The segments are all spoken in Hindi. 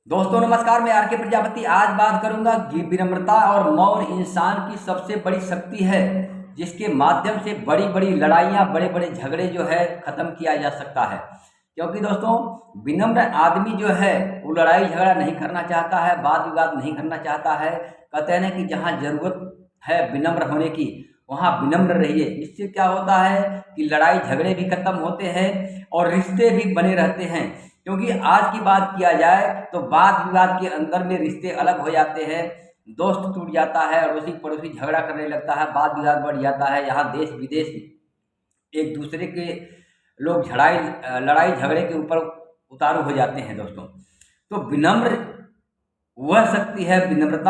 दोस्तों नमस्कार, मैं आर के प्रजापति। आज बात करूंगा कि विनम्रता और मौन इंसान की सबसे बड़ी शक्ति है, जिसके माध्यम से बड़ी बड़ी लड़ाइयाँ, बड़े बड़े झगड़े जो है खत्म किया जा सकता है। क्योंकि दोस्तों, विनम्र आदमी जो है वो लड़ाई झगड़ा नहीं करना चाहता है, वाद विवाद नहीं करना चाहता है। कहते हैं ना कि जहाँ जरूरत है विनम्र होने की, वहाँ विनम्र रहिए। इससे क्या होता है कि लड़ाई झगड़े भी खत्म होते हैं और रिश्ते भी बने रहते हैं। क्योंकि आज की बात किया जाए तो वाद विवाद के अंदर में रिश्ते अलग हो जाते हैं, दोस्त टूट जाता है, अड़ोसी पड़ोसी झगड़ा करने लगता है, वाद विवाद बढ़ जाता है। यहाँ देश विदेश एक दूसरे के लोग लड़ाई झगड़े के ऊपर उतारू हो जाते हैं दोस्तों। तो विनम्रता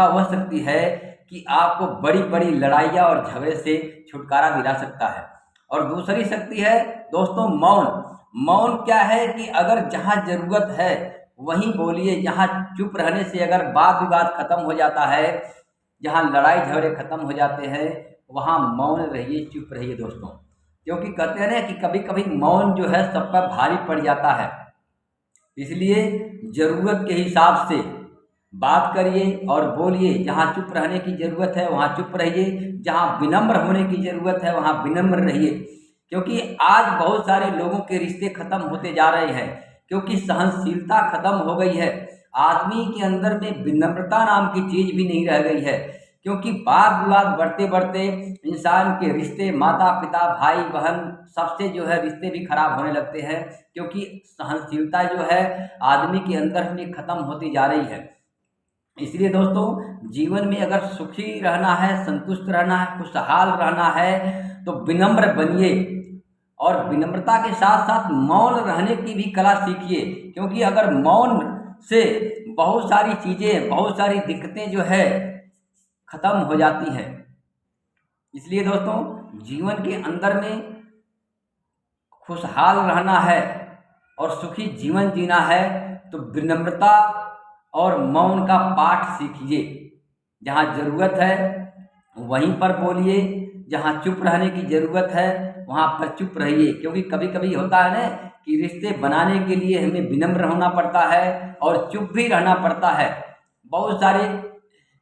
वह शक्ति है कि आपको बड़ी बड़ी लड़ाइयाँ और झगड़े से छुटकारा दिला सकता है। और दूसरी शक्ति है दोस्तों मौन। मौन क्या है कि अगर जहाँ जरूरत है वहीं बोलिए, जहाँ चुप रहने से अगर वाद विवाद खत्म हो जाता है, जहाँ लड़ाई झगड़े खत्म हो जाते हैं, वहाँ मौन रहिए, चुप रहिए दोस्तों। क्योंकि कहते हैं ना कि कभी कभी मौन जो है सब पर भारी पड़ जाता है। इसलिए जरूरत के हिसाब से बात करिए और बोलिए। जहाँ चुप रहने की जरूरत है वहाँ चुप रहिए, जहाँ विनम्र होने की जरूरत है वहाँ विनम्र रहिए। क्योंकि आज बहुत सारे लोगों के रिश्ते खत्म होते जा रहे हैं, क्योंकि सहनशीलता खत्म हो गई है। आदमी के अंदर में विनम्रता नाम की चीज भी नहीं रह गई है। क्योंकि वाद विवाद बढ़ते बढ़ते इंसान के रिश्ते, माता पिता भाई बहन, सबसे जो है रिश्ते भी खराब होने लगते हैं। क्योंकि सहनशीलता जो है आदमी के अंदर में खत्म होती जा रही है। इसलिए दोस्तों, जीवन में अगर सुखी रहना है, संतुष्ट रहना है, खुशहाल रहना है, तो विनम्र बनिए। और विनम्रता के साथ साथ मौन रहने की भी कला सीखिए। क्योंकि अगर मौन से बहुत सारी चीज़ें, बहुत सारी दिक्कतें जो है खत्म हो जाती हैं। इसलिए दोस्तों, जीवन के अंदर में खुशहाल रहना है और सुखी जीवन जीना है, तो विनम्रता और मौन का पाठ सीखिए। जहाँ ज़रूरत है वहीं पर बोलिए, जहाँ चुप रहने की ज़रूरत है वहाँ पर चुप रहिए। क्योंकि कभी कभी होता है ना कि रिश्ते बनाने के लिए हमें विनम्र होना पड़ता है और चुप भी रहना पड़ता है, बहुत सारे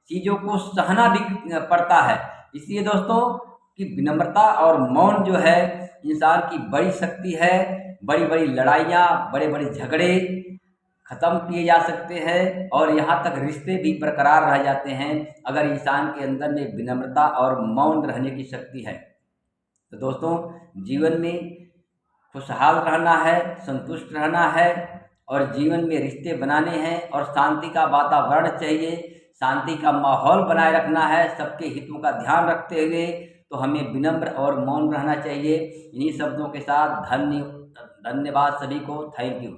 चीज़ों को सहना भी पड़ता है। इसलिए दोस्तों कि विनम्रता और मौन जो है इंसान की बड़ी शक्ति है। बड़ी बड़ी लड़ाइयाँ, बड़े बड़े झगड़े खत्म किए जा सकते हैं और यहाँ तक रिश्ते भी बरकरार रह जाते हैं अगर इंसान के अंदर में विनम्रता और मौन रहने की शक्ति है। तो दोस्तों, जीवन में खुशहाल रहना है, संतुष्ट रहना है और जीवन में रिश्ते बनाने हैं और शांति का वातावरण चाहिए, शांति का माहौल बनाए रखना है, सबके हितों का ध्यान रखते हुए। तो हमें विनम्र और मौन रहना चाहिए। इन्हीं शब्दों के साथ धन्यवाद सभी को। Thank you.